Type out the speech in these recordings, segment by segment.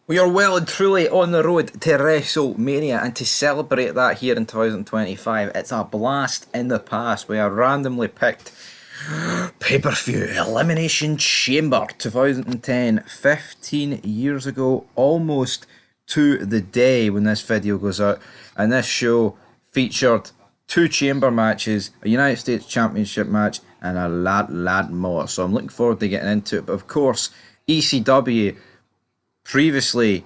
We are well and truly on the road to WrestleMania, and to celebrate that here in 2025, it's a blast in the past. We have randomly picked pay-per-view Elimination Chamber 2010, 15 years ago, almost to the day when this video goes out, and this show featured two chamber matches, a United States Championship match, and a lot more. So I'm looking forward to getting into it. But of course, ECW previously,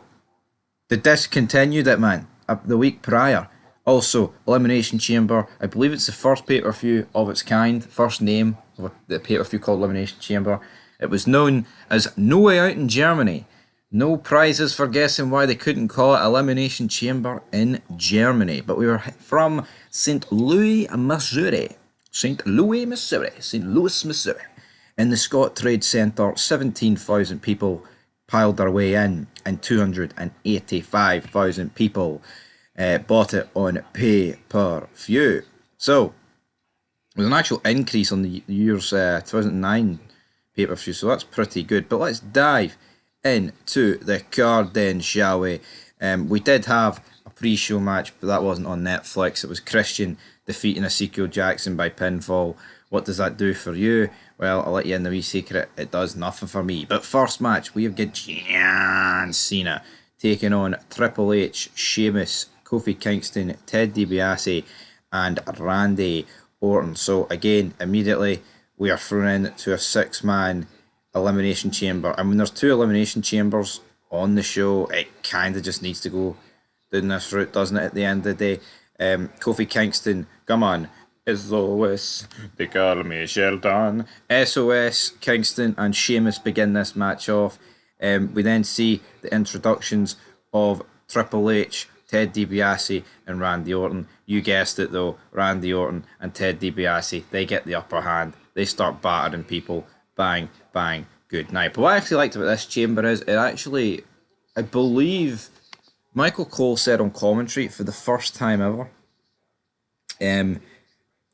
they discontinued it, man, the week prior. Also, Elimination Chamber, I believe it's the first pay-per-view of its kind, first name of the pay-per-view called Elimination Chamber. It was known as No Way Out in Germany. No prizes for guessing why they couldn't call it Elimination Chamber in Germany. But we were from St. Louis, Missouri. St. Louis, Missouri. In the Scott Trade Centre, 17,000 people piled their way in, and 285,000 people bought it on pay-per-view. So, there's an actual increase on the year's 2009 pay-per-view, so that's pretty good. But let's dive into the card then, shall we? We did have a pre-show match, but that wasn't on Netflix. It was Christian defeating Ezekiel Jackson by pinfall. What does that do for you? Well, I'll let you in the wee secret. It does nothing for me. But first match, we have got John Cena taking on Triple H, Sheamus, Kofi Kingston, Ted DiBiase, and Randy Orton. So again, immediately we are thrown into a six-man Elimination Chamber. And when there's two Elimination Chambers on the show, it kind of just needs to go down this route, doesn't it, at the end of the day? Kofi Kingston, come on. SOS, they call me Sheldon. SOS, Kingston, and Sheamus begin this match off. We then see the introductions of Triple H, Ted DiBiase, and Randy Orton. You guessed it though, Randy Orton and Ted DiBiase, they get the upper hand. They start battering people. Bang, bang, good night. But what I actually liked about this chamber is it actually, I believe, Michael Cole said on commentary for the first time ever,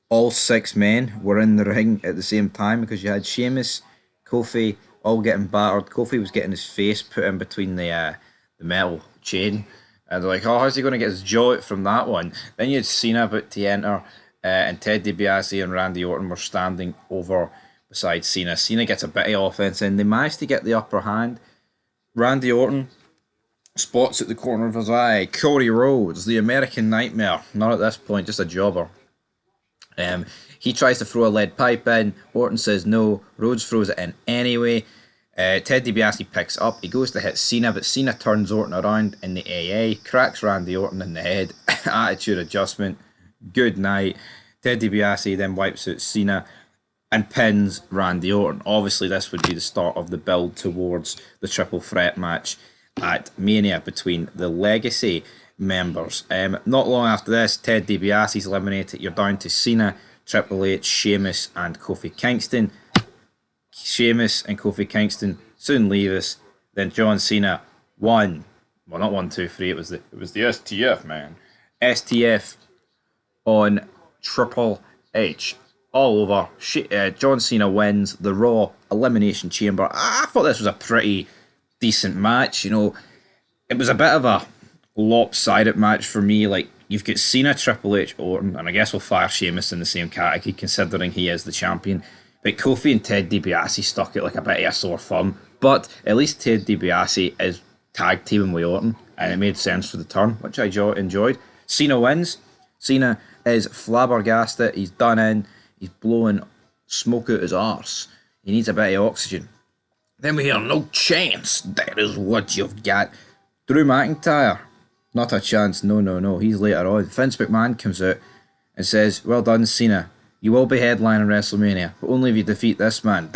all six men were in the ring at the same time, because you had Sheamus, Kofi, all getting battered. Kofi was getting his face put in between the metal chain. And they're like, oh, how's he going to get his jaw out from that one? Then you had Cena about to enter, and Ted DiBiase and Randy Orton were standing over beside Cena. Cena gets a bit of offense in. They managed to get the upper hand. Randy Orton spots at the corner of his eye Cody Rhodes, the American Nightmare. Not at this point, just a jobber. He tries to throw a lead pipe in. Orton says no. Rhodes throws it in anyway. Ted DiBiase picks up. He goes to hit Cena, but Cena turns Orton around in the AA, cracks Randy Orton in the head. Attitude adjustment. Good night. Ted DiBiase then wipes out Cena and pins Randy Orton. Obviously, this would be the start of the build towards the triple threat match at Mania between the Legacy members. Not long after this, Ted DiBiase's eliminated. You're down to Cena, Triple H, Sheamus, and Kofi Kingston. Sheamus and Kofi Kingston soon leave us. Then John Cena won. Well, not 1, 2, 3. It was the STF, man. STF on Triple H. All over. John Cena wins the Raw Elimination Chamber. I thought this was a pretty decent match. You know, it was a bit of a lopsided match for me. Like, you've got Cena, Triple H, Orton, and I guess we'll fire Sheamus in the same category considering he is the champion. But Kofi and Ted DiBiase stuck it like a bit of a sore thumb. But at least Ted DiBiase is tag teaming with Orton, and it made sense for the turn, which I enjoyed. Cena wins. Cena is flabbergasted. He's done in. He's blowing smoke out his arse. He needs a bit of oxygen. Then we hear, no chance. That is what you've got. Drew McIntyre. Not a chance. No. He's later on. Vince McMahon comes out and says, well done, Cena. You will be headlining WrestleMania, but only if you defeat this man.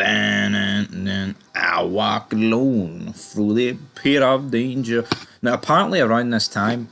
I walk alone through the pit of danger. Now, apparently around this time,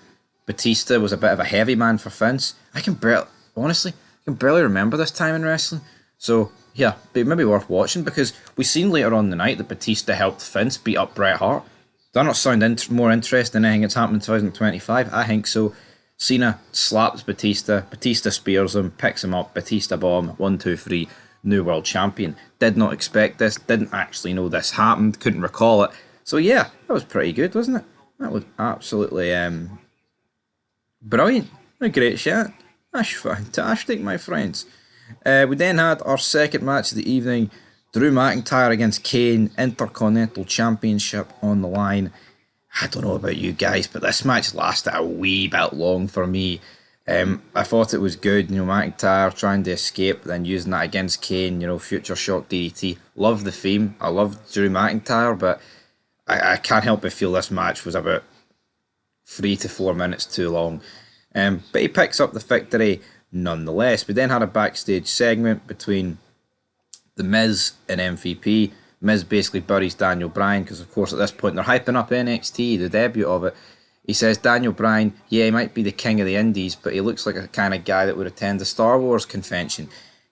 Batista was a bit of a heavy man for Vince. I can barely remember this time in wrestling. So, yeah, but maybe worth watching, because we've seen later on in the night that Batista helped Vince beat up Bret Hart. Does that not sound more interesting than anything that's happened in 2025? I think so. Cena slaps Batista. Batista spears him, picks him up. Batista bomb. 1, 2, 3. New world champion. Did not expect this. Didn't actually know this happened. Couldn't recall it. So yeah, that was pretty good, wasn't it? That was absolutely brilliant. A great shot. That's fantastic, my friends. We then had our second match of the evening. Drew McIntyre against Kane, Intercontinental Championship on the line. I don't know about you guys, but this match lasted a wee bit long for me. I thought it was good, McIntyre trying to escape, then using that against Kane, future shock DDT. Love the theme. I love Drew McIntyre, but I can't help but feel this match was about 3 to 4 minutes too long. But he picks up the victory nonetheless. We then had a backstage segment between The Miz and MVP. Miz basically buries Daniel Bryan because, of course, at this point they're hyping up NXT, the debut of it. He says Daniel Bryan, yeah, he might be the king of the indies, but he looks like a kind of guy that would attend a Star Wars convention.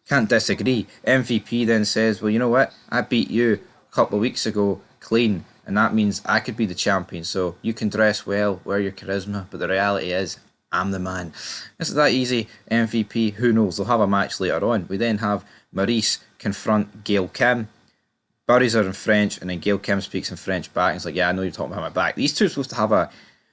Can't disagree. MVP then says, well, you know what? I beat you a couple of weeks ago clean, and that means I could be the champion. So you can dress well, wear your charisma, but the reality is, I'm the man. Is it that easy? MVP, who knows? They'll have a match later on. We then have Maurice confront Gail Kim. Buries her in French, and then Gail Kim speaks in French back. And it's like, yeah, I know you're talking behind my back. These two are supposed to have a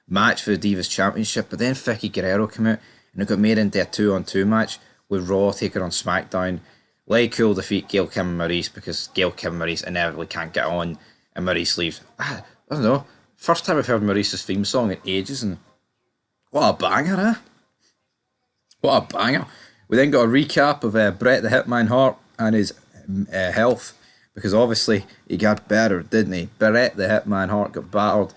match for the Divas Championship, but then Vicky Guerrero came out, and it got made into a 2-on-2 match with Raw taking on SmackDown. Lay Cool defeat Gail Kim and Maurice because Gail Kim and Maurice inevitably can't get on, and Maurice leaves. I don't know. First time I've heard Maurice's theme song in ages, and what a banger, eh? What a banger. We then got a recap of Bret the Hitman Hart and his health, because obviously he got better, didn't he? Bret the Hitman Hart got battered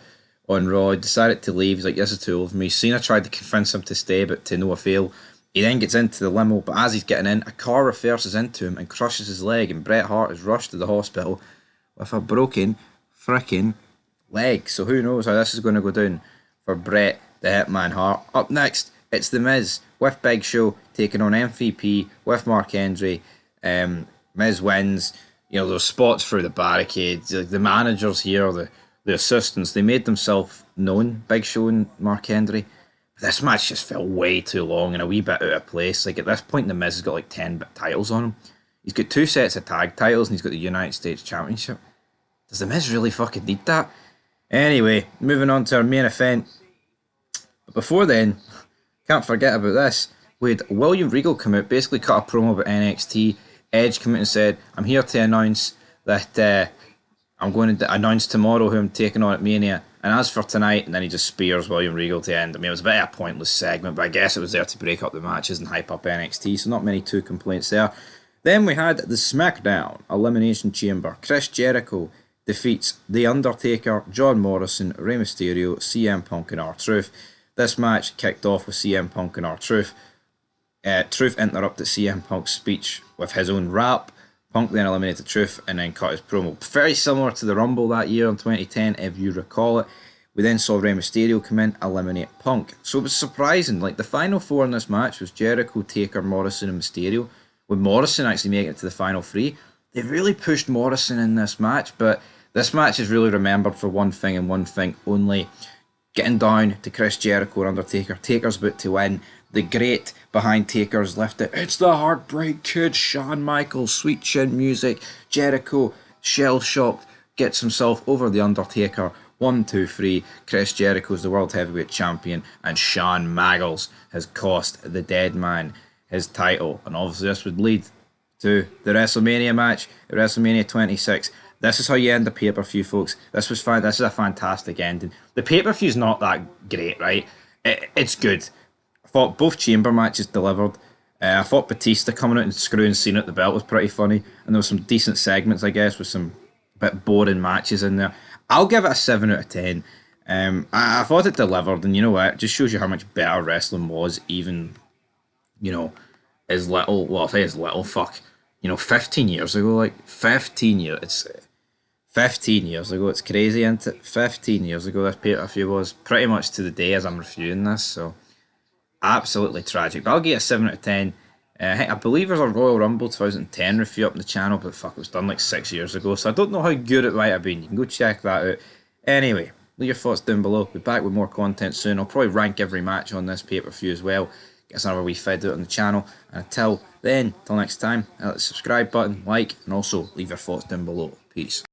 on Raw. He decided to leave. He's like, this is too old for me. Cena tried to convince him to stay, but to no avail. He then gets into the limo, but as he's getting in, a car reverses into him and crushes his leg, and Bret Hart is rushed to the hospital with a broken frickin' leg. So who knows how this is going to go down for Bret the Hitman Hart. Up next, it's The Miz with Big Show taking on MVP with Mark Henry. Miz wins. Those spots through the barricades, the managers here, the assistants, they made themselves known, Big Show and Mark Henry. But this match just felt way too long and a wee bit out of place. Like, at this point, The Miz has got like 10 titles on him. He's got 2 sets of tag titles and he's got the United States Championship. Does The Miz really fucking need that? Anyway, moving on to our main event. But before then, can't forget about this. We had William Regal come out, basically cut a promo about NXT. Edge came out and said, I'm here to announce that I'm going to announce tomorrow who I'm taking on at Mania. And as for tonight, and then he just spears William Regal to end. I mean, it was a bit of a pointless segment, but I guess it was there to break up the matches and hype up NXT, so not many two complaints there. Then we had the SmackDown Elimination Chamber. Chris Jericho defeats The Undertaker, John Morrison, Rey Mysterio, CM Punk and R-Truth. This match kicked off with CM Punk and R-Truth. Truth interrupted CM Punk's speech with his own rap. Punk then eliminated Truth and then cut his promo. Very similar to the Rumble that year in 2010, if you recall it. We then saw Rey Mysterio come in, eliminate Punk. So it was surprising. Like, the final 4 in this match was Jericho, Taker, Morrison and Mysterio. With Morrison actually making it to the final 3. They really pushed Morrison in this match, but this match is really remembered for one thing and one thing only. Getting down to Chris Jericho and Undertaker. Taker's about to win. The great behind Taker's lifted. It's the Heartbreak Kid, Shawn Michaels, sweet chin music. Jericho, shell-shocked, gets himself over the Undertaker. 1, 2, 3. Chris Jericho's the World Heavyweight Champion, and Shawn Michaels has cost the dead man his title. And obviously this would lead to the WrestleMania match at WrestleMania 26. This is how you end the pay-per-view, folks. This is a fantastic ending. The pay-per-view's not that great, right? It's good. I thought both chamber matches delivered. I thought Batista coming out and screwing Cena at the belt was pretty funny. And there were some decent segments, I guess, with some bit boring matches in there. I'll give it a 7 out of 10. I thought it delivered, and you know what? It just shows you how much better wrestling was, even, as little, well, I'll say as little, 15 years ago, like, 15 years, it's 15 years ago, it's crazy, isn't it? 15 years ago this pay-per-view was, pretty much to the day as I'm reviewing this, so absolutely tragic. But I'll give it a 7 out of 10. I believe there's a Royal Rumble 2010 review up on the channel, but it was done like 6 years ago, so I don't know how good it might have been. You can go check that out. Anyway, leave your thoughts down below. Be back with more content soon. I'll probably rank every match on this pay-per-view as well. Get us another wee fed out on the channel. And until then, till next time, hit the subscribe button, like, and also leave your thoughts down below. Peace.